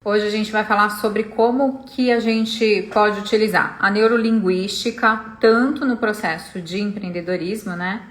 Hoje a gente vai falar sobre como que a gente pode utilizar a neurolinguística tanto no processo de empreendedorismo, né,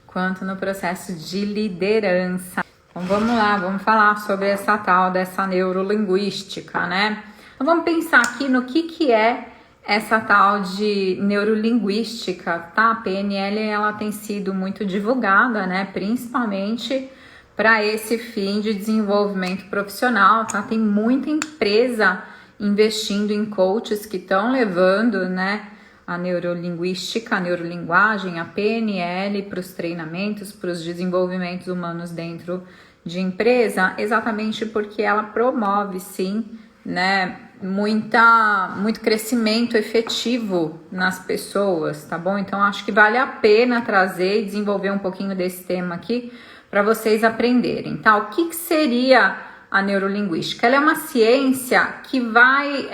quanto no processo de liderança. Então vamos lá, vamos falar sobre essa tal dessa neurolinguística, né? Então vamos pensar aqui no que é essa tal de neurolinguística, tá? A PNL, ela tem sido muito divulgada, né, principalmente para esse fim de desenvolvimento profissional, tá? Tem muita empresa investindo em coaches que estão levando, né, a neurolinguística, a neurolinguagem, a PNL para os treinamentos, para os desenvolvimentos humanos dentro de empresa, exatamente porque ela promove, sim, né, muito crescimento efetivo nas pessoas, tá bom? Então acho que vale a pena trazer e desenvolver um pouquinho desse tema aqui para vocês aprenderem, tá? O que seria a neurolinguística? Ela é uma ciência que vai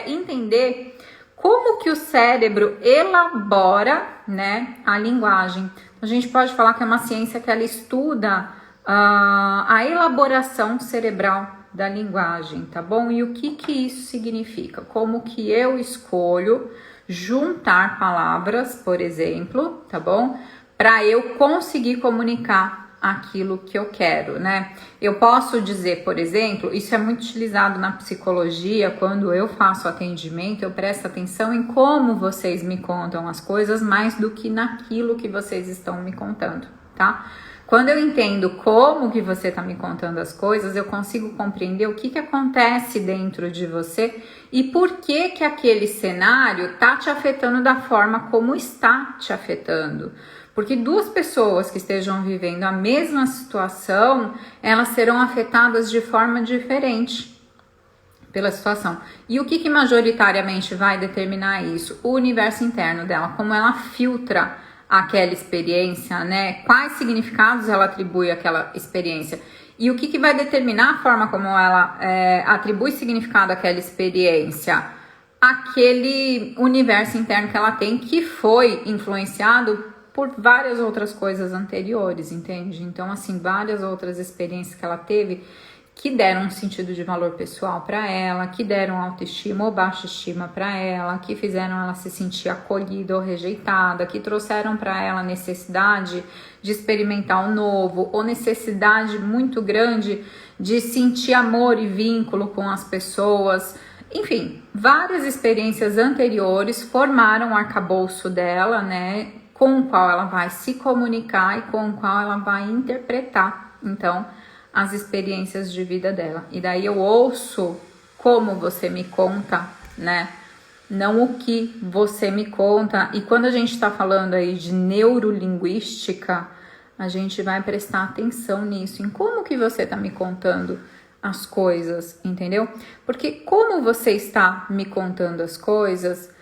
entender como que o cérebro elabora, né, a linguagem. A gente pode falar que é uma ciência que ela estuda a elaboração cerebral da linguagem, tá bom? E o que isso significa? Como que eu escolho juntar palavras, por exemplo, tá bom? Para eu conseguir comunicar aquilo que eu quero, né? Eu posso dizer, por exemplo, isso é muito utilizado na psicologia, quando eu faço atendimento, eu presto atenção em como vocês me contam as coisas mais do que naquilo que vocês estão me contando, tá? Quando eu entendo como que você está me contando as coisas, eu consigo compreender o que acontece dentro de você e por que aquele cenário está te afetando da forma como está te afetando. Porque duas pessoas que estejam vivendo a mesma situação, elas serão afetadas de forma diferente pela situação. E o que majoritariamente vai determinar isso? O universo interno dela, como ela filtra aquela experiência, né? Quais significados ela atribui àquela experiência. E o que vai determinar a forma como ela atribui significado àquela experiência? Aquele universo interno que ela tem, que foi influenciado por várias outras coisas anteriores, entende? Então, assim, várias outras experiências que ela teve que deram um sentido de valor pessoal para ela, que deram autoestima ou baixa estima para ela, que fizeram ela se sentir acolhida ou rejeitada, que trouxeram para ela necessidade de experimentar o novo, ou necessidade muito grande de sentir amor e vínculo com as pessoas. Enfim, várias experiências anteriores formaram o arcabouço dela, né, com o qual ela vai se comunicar e com o qual ela vai interpretar, então, as experiências de vida dela. E daí eu ouço como você me conta, né? Não o que você me conta. E quando a gente está falando aí de neurolinguística, a gente vai prestar atenção nisso, em como que você está me contando as coisas, entendeu? Porque como você está me contando as coisas,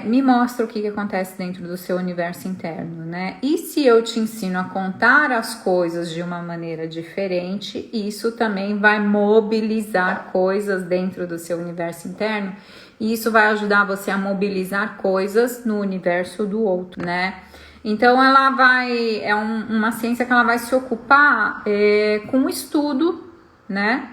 me mostra o que acontece dentro do seu universo interno, né? E se eu te ensino a contar as coisas de uma maneira diferente, isso também vai mobilizar coisas dentro do seu universo interno, e isso vai ajudar você a mobilizar coisas no universo do outro, né? Então ela vai, uma ciência que ela vai se ocupar com o estudo, né,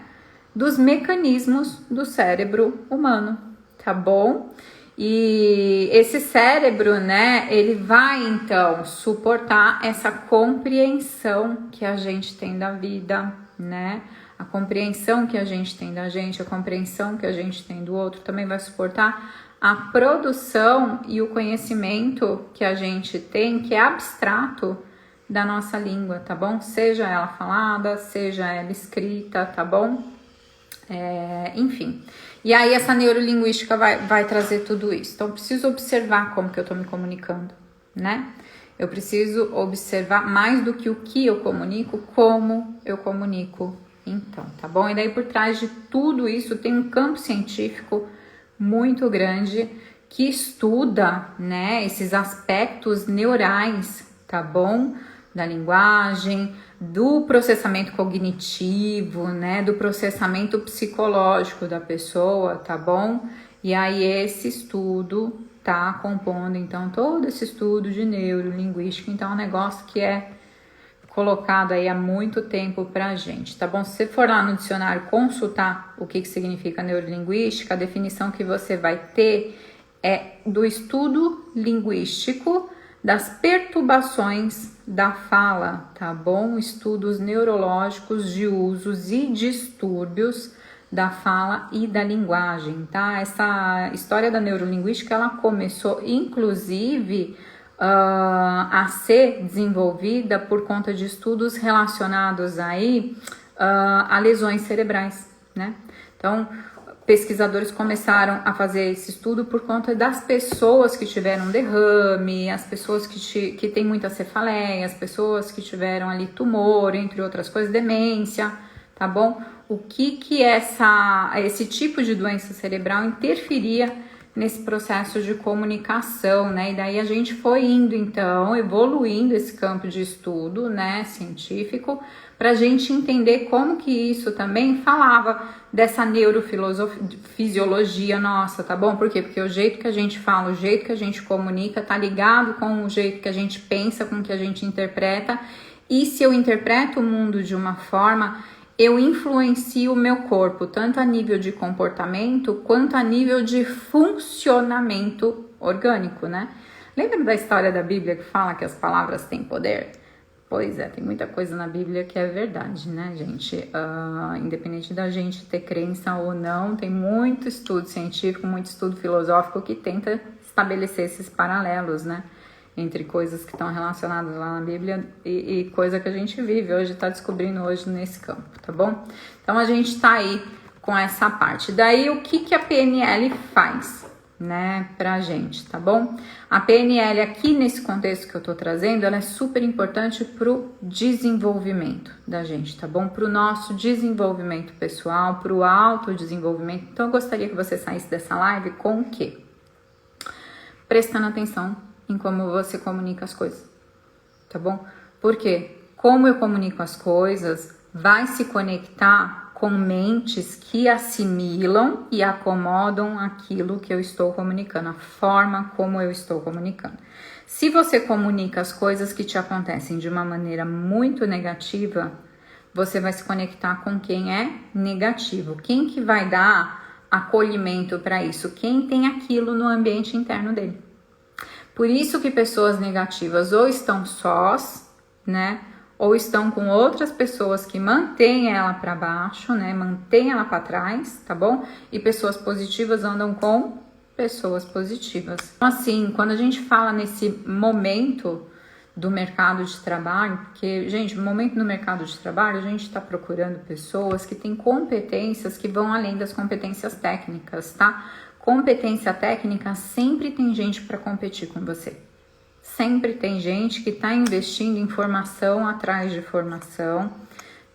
dos mecanismos do cérebro humano, tá bom? E esse cérebro, né, ele vai então suportar essa compreensão que a gente tem da vida, né? A compreensão que a gente tem da gente, a compreensão que a gente tem do outro, também vai suportar a produção e o conhecimento que a gente tem, que é abstrato, da nossa língua, tá bom? Seja ela falada, seja ela escrita, tá bom? Enfim. E aí essa neurolinguística vai trazer tudo isso. Então eu preciso observar como que eu tô me comunicando, né? Eu preciso observar mais do que o que eu comunico, como eu comunico, então, tá bom? E daí por trás de tudo isso tem um campo científico muito grande que estuda, né, esses aspectos neurais, tá bom? Da linguagem, do processamento cognitivo, né, do processamento psicológico da pessoa, tá bom? E aí esse estudo tá compondo, então, todo esse estudo de neurolinguística. Então é um negócio que é colocado aí há muito tempo pra gente, tá bom? Se você for lá no dicionário consultar o que significa neurolinguística, a definição que você vai ter é do estudo linguístico das perturbações da fala, tá bom? Estudos neurológicos de usos e distúrbios da fala e da linguagem, tá? Essa história da neurolinguística, ela começou, inclusive, a ser desenvolvida por conta de estudos relacionados aí a lesões cerebrais, né? Então, pesquisadores começaram a fazer esse estudo por conta das pessoas que tiveram derrame, as pessoas que têm muita cefaleia, as pessoas que tiveram ali tumor, entre outras coisas, demência, tá bom? O que esse tipo de doença cerebral interferia nesse processo de comunicação, né? E daí a gente foi indo, então, evoluindo esse campo de estudo, né, científico, para a gente entender como que isso também falava dessa neurofisiologia nossa, tá bom? Por quê? Porque o jeito que a gente fala, o jeito que a gente comunica tá ligado com o jeito que a gente pensa, com o que a gente interpreta. E se eu interpreto o mundo de uma forma, eu influencio o meu corpo, tanto a nível de comportamento, quanto a nível de funcionamento orgânico, né? Lembra da história da Bíblia que fala que as palavras têm poder? Pois é, tem muita coisa na Bíblia que é verdade, né, gente? Independente da gente ter crença ou não, tem muito estudo científico, muito estudo filosófico que tenta estabelecer esses paralelos, né? Entre coisas que estão relacionadas lá na Bíblia e coisa que a gente vive hoje, está descobrindo hoje nesse campo, tá bom? Então a gente está aí com essa parte. Daí o que a PNL faz, né, pra gente, tá bom? A PNL aqui nesse contexto que eu tô trazendo, ela é super importante pro desenvolvimento da gente, tá bom? Pro nosso desenvolvimento pessoal, pro autodesenvolvimento. Então eu gostaria que você saísse dessa live com o quê? Prestando atenção em como você comunica as coisas, tá bom? Porque como eu comunico as coisas vai se conectar com mentes que assimilam e acomodam aquilo que eu estou comunicando, a forma como eu estou comunicando. Se você comunica as coisas que te acontecem de uma maneira muito negativa, você vai se conectar com quem é negativo. Quem que vai dar acolhimento para isso? Quem tem aquilo no ambiente interno dele. Por isso que pessoas negativas ou estão sós, né? Ou estão com outras pessoas que mantêm ela para baixo, né? Mantêm ela para trás, tá bom? E pessoas positivas andam com pessoas positivas. Então, assim, quando a gente fala nesse momento do mercado de trabalho, porque, gente, no momento do mercado de trabalho, a gente está procurando pessoas que têm competências que vão além das competências técnicas, tá? Competência técnica, sempre tem gente para competir com você. Sempre tem gente que está investindo em formação atrás de formação,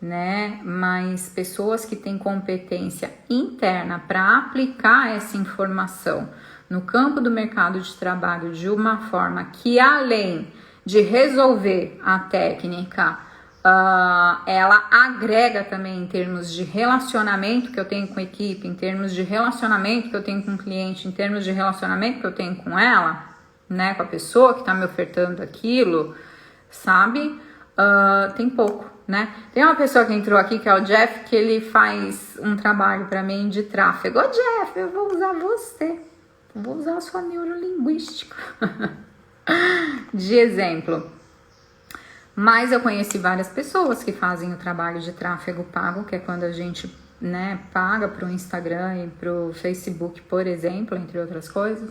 né? Mas pessoas que têm competência interna para aplicar essa informação no campo do mercado de trabalho de uma forma que, além de resolver a técnica, ela agrega também em termos de relacionamento que eu tenho com a equipe, em termos de relacionamento que eu tenho com o cliente, em termos de relacionamento que eu tenho com ela, né, com a pessoa que está me ofertando aquilo, sabe? Tem pouco, né? Tem uma pessoa que entrou aqui, que é o Jeff, que ele faz um trabalho para mim de tráfego. Ô Jeff, eu vou usar você, eu vou usar a sua neurolinguística de exemplo. Mas eu conheci várias pessoas que fazem o trabalho de tráfego pago, que é quando a gente, né, paga para o Instagram e para o Facebook, por exemplo, entre outras coisas,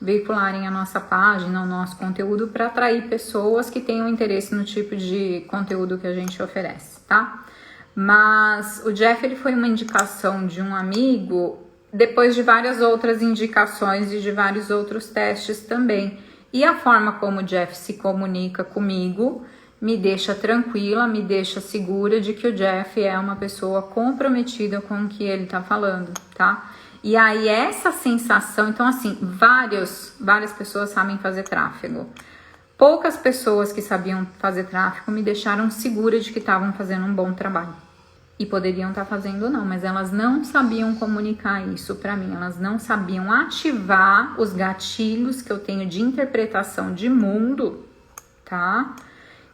veicularem a nossa página, o nosso conteúdo para atrair pessoas que tenham interesse no tipo de conteúdo que a gente oferece, tá? Mas o Jeff, ele foi uma indicação de um amigo, depois de várias outras indicações e de vários outros testes também. E a forma como o Jeff se comunica comigo me deixa tranquila, me deixa segura de que o Jeff é uma pessoa comprometida com o que ele tá falando, tá? E aí essa sensação, então assim, várias pessoas sabem fazer tráfego. Poucas pessoas que sabiam fazer tráfego me deixaram segura de que estavam fazendo um bom trabalho. E poderiam estar fazendo não, mas elas não sabiam comunicar isso para mim, elas não sabiam ativar os gatilhos que eu tenho de interpretação de mundo, tá?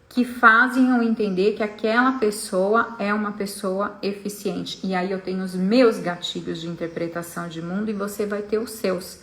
que fazem eu entender que aquela pessoa é uma pessoa eficiente. E aí eu tenho os meus gatilhos de interpretação de mundo e você vai ter os seus.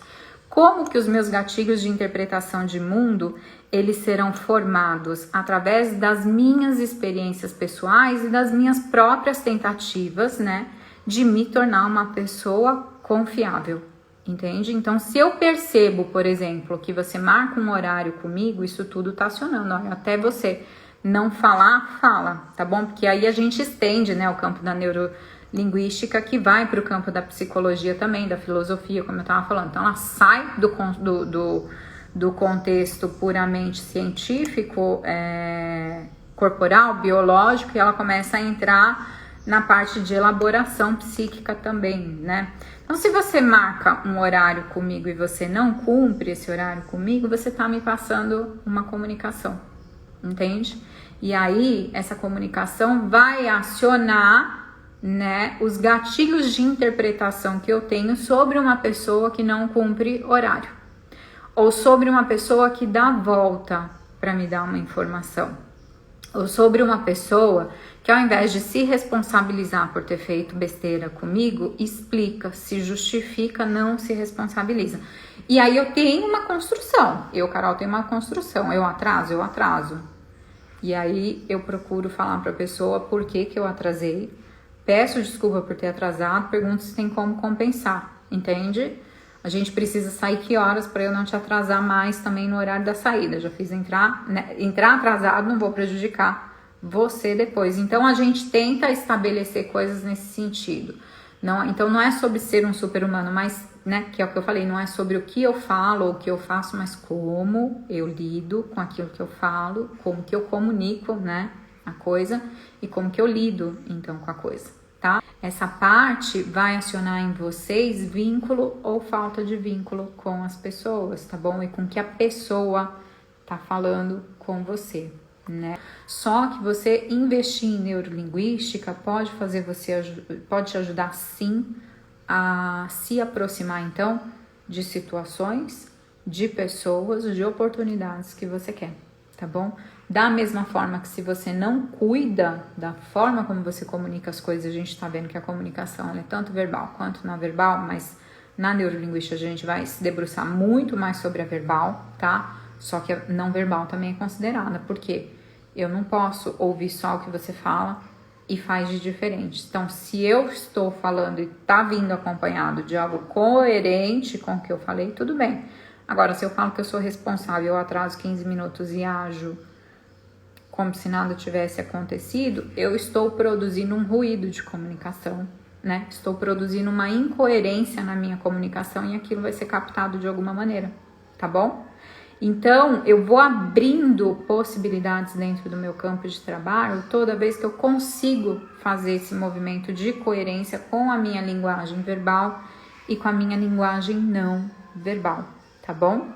Como que os meus gatilhos de interpretação de mundo, eles serão formados através das minhas experiências pessoais e das minhas próprias tentativas, né, de me tornar uma pessoa confiável, entende? Então, se eu percebo, por exemplo, que você marca um horário comigo, isso tudo tá acionando, olha, até você não falar, fala, tá bom? Porque aí a gente estende, né, o campo da neurolinguística, que vai para o campo da psicologia também, da filosofia, como eu estava falando. Então, ela sai do contexto puramente científico, corporal, biológico, e ela começa a entrar na parte de elaboração psíquica também, né? Então, se você marca um horário comigo e você não cumpre esse horário comigo, você tá me passando uma comunicação, entende? E aí, essa comunicação vai acionar, né, os gatilhos de interpretação que eu tenho sobre uma pessoa que não cumpre horário, ou sobre uma pessoa que dá volta para me dar uma informação, ou sobre uma pessoa que, ao invés de se responsabilizar por ter feito besteira comigo, explica, se justifica, não se responsabiliza. E aí eu tenho uma construção, Carol, tenho uma construção, eu atraso. E aí eu procuro falar para a pessoa por que eu atrasei, peço desculpa por ter atrasado, pergunto se tem como compensar, entende? A gente precisa sair que horas para eu não te atrasar mais também no horário da saída. Já fiz entrar atrasado, não vou prejudicar você depois. Então a gente tenta estabelecer coisas nesse sentido. Então não é sobre ser um super-humano, mas, né, que é o que eu falei, não é sobre o que eu falo ou o que eu faço, mas como eu lido com aquilo que eu falo, como que eu comunico, né, a coisa e como que eu lido, então, com a coisa, tá? Essa parte vai acionar em vocês vínculo ou falta de vínculo com as pessoas, tá bom? E com que a pessoa tá falando com você, né? Só que você investir em neurolinguística pode te ajudar sim a se aproximar então de situações, de pessoas, de oportunidades que você quer, tá bom? Da mesma forma que se você não cuida da forma como você comunica as coisas, a gente tá vendo que a comunicação ela é tanto verbal quanto não verbal, mas na neurolinguística a gente vai se debruçar muito mais sobre a verbal, tá? Só que a não verbal também é considerada, porque eu não posso ouvir só o que você fala e faz de diferente. Então, se eu estou falando e tá vindo acompanhado de algo coerente com o que eu falei, tudo bem. Agora, se eu falo que eu sou responsável, eu atraso 15 minutos e ajo como se nada tivesse acontecido, eu estou produzindo um ruído de comunicação, né? Estou produzindo uma incoerência na minha comunicação e aquilo vai ser captado de alguma maneira, tá bom? Então, eu vou abrindo possibilidades dentro do meu campo de trabalho toda vez que eu consigo fazer esse movimento de coerência com a minha linguagem verbal e com a minha linguagem não verbal, tá bom?